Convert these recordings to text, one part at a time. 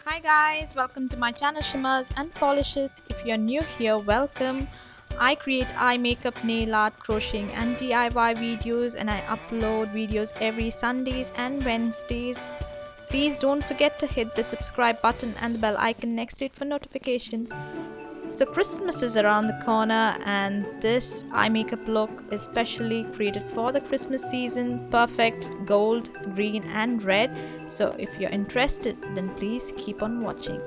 Hi guys, welcome to my channel Shimmers and Polishes. If you're new here, welcome. I create eye makeup, nail art, crocheting and DIY videos, and I upload videos every Sundays and Wednesdays. Please don't forget to hit the subscribe button and the bell icon next to it for notification. So Christmas is around the corner and this eye makeup look is specially created for the Christmas season. Perfect gold, green and red. So if you're interested, then please keep on watching.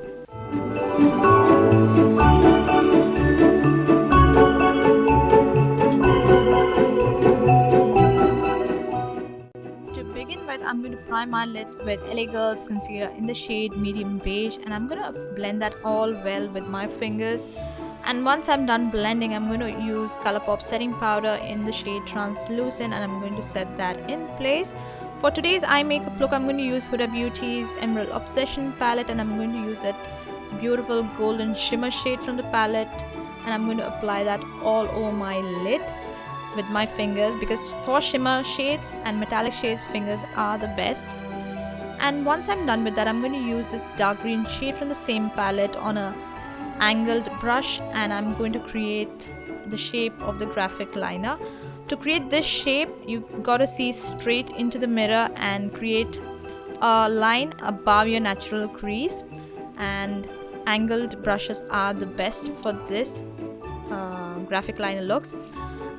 To begin with, I'm going to prime my lids with LA Girls concealer in the shade medium beige, and I'm going to blend that all well with my fingers. And once I'm done blending, I'm going to use Colourpop setting powder in the shade translucent, and I'm going to set that in place. For today's eye makeup look, I'm going to use Huda Beauty's Emerald Obsession palette, and I'm going to use that beautiful golden shimmer shade from the palette, and I'm going to apply that all over my lid with my fingers, because for shimmer shades and metallic shades, fingers are the best. And once I'm done with that, I'm going to use this dark green shade from the same palette on a angled brush, and I'm going to create the shape of the graphic liner. To create this shape, you gotta see straight into the mirror and create a line above your natural crease, and angled brushes are the best for this graphic liner looks.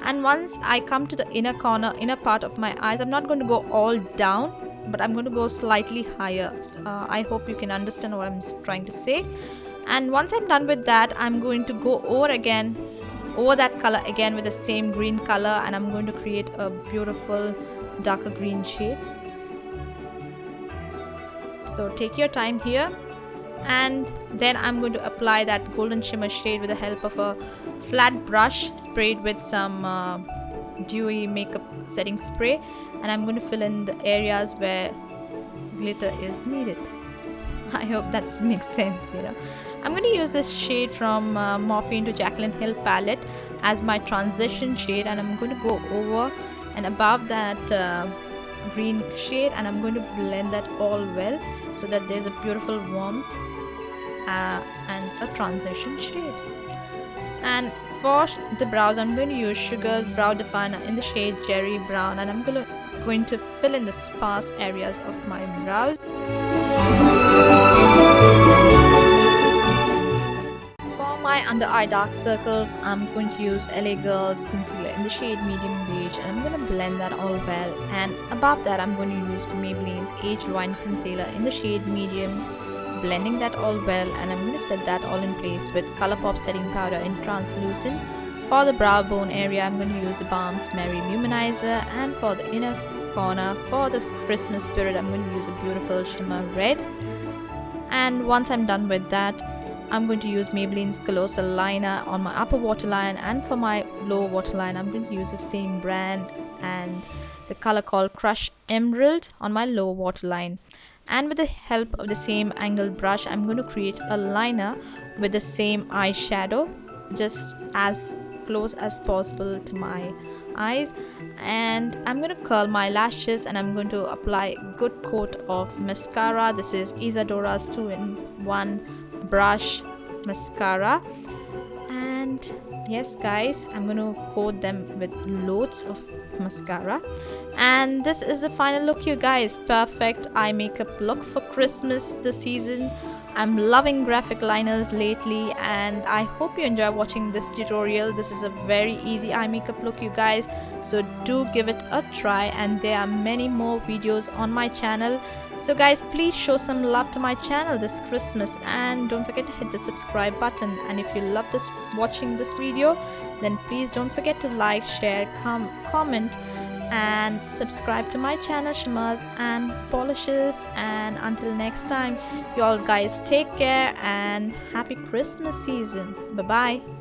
And once I come to the inner corner, inner part of my eyes, I'm not going to go all down, but I'm going to go slightly higher. I hope you can understand what I'm trying to say. And once I'm done with that, I'm going to go over that color again with the same green color, and I'm going to create a beautiful darker green shade. So take your time here, and then I'm going to apply that golden shimmer shade with the help of a flat brush sprayed with some dewy makeup setting spray, and I'm going to fill in the areas where glitter is needed. I hope that makes sense. I'm going to use this shade from Morphe to Jaclyn Hill palette as my transition shade, and I'm going to go over and above that green shade, and I'm going to blend that all well so that there's a beautiful warmth and a transition shade. And for the brows, I'm going to use Sugar's brow definer in the shade Cherry Brown, and I'm going to fill in the sparse areas of my brows. My under eye dark circles, I'm going to use LA Girls concealer in the shade medium beige, and I'm going to blend that all well. And above that, I'm going to use Maybelline's Aged Wine concealer in the shade medium, blending that all well, and I'm going to set that all in place with Colourpop setting powder in translucent. For the brow bone area, I'm going to use the Balm's Mary Luminizer, and for the inner corner, for the Christmas spirit, I'm going to use a beautiful shimmer red. And once I'm done with that, I'm going to use Maybelline's Colossal Liner on my upper waterline, and for my lower waterline, I'm going to use the same brand and the color called Crush Emerald on my lower waterline. And with the help of the same angled brush, I'm going to create a liner with the same eyeshadow, just as close as possible to my eyes. And I'm going to curl my lashes, and I'm going to apply a good coat of mascara. This is Isadora's 2-in-1 brush mascara, and yes guys, I'm going to coat them with loads of mascara. And this is the final look, you guys. Perfect eye makeup look for Christmas this season. I'm loving graphic liners lately, and I hope you enjoy watching this tutorial. This is a very easy eye makeup look, you guys, so do give it a try, and there are many more videos on my channel. So guys, please show some love to my channel this Christmas, and don't forget to hit the subscribe button. And if you love watching this video, then please don't forget to like, share, comment and subscribe to my channel Shimmers and Polishes. And until next time, you all guys take care and happy Christmas season. Bye bye.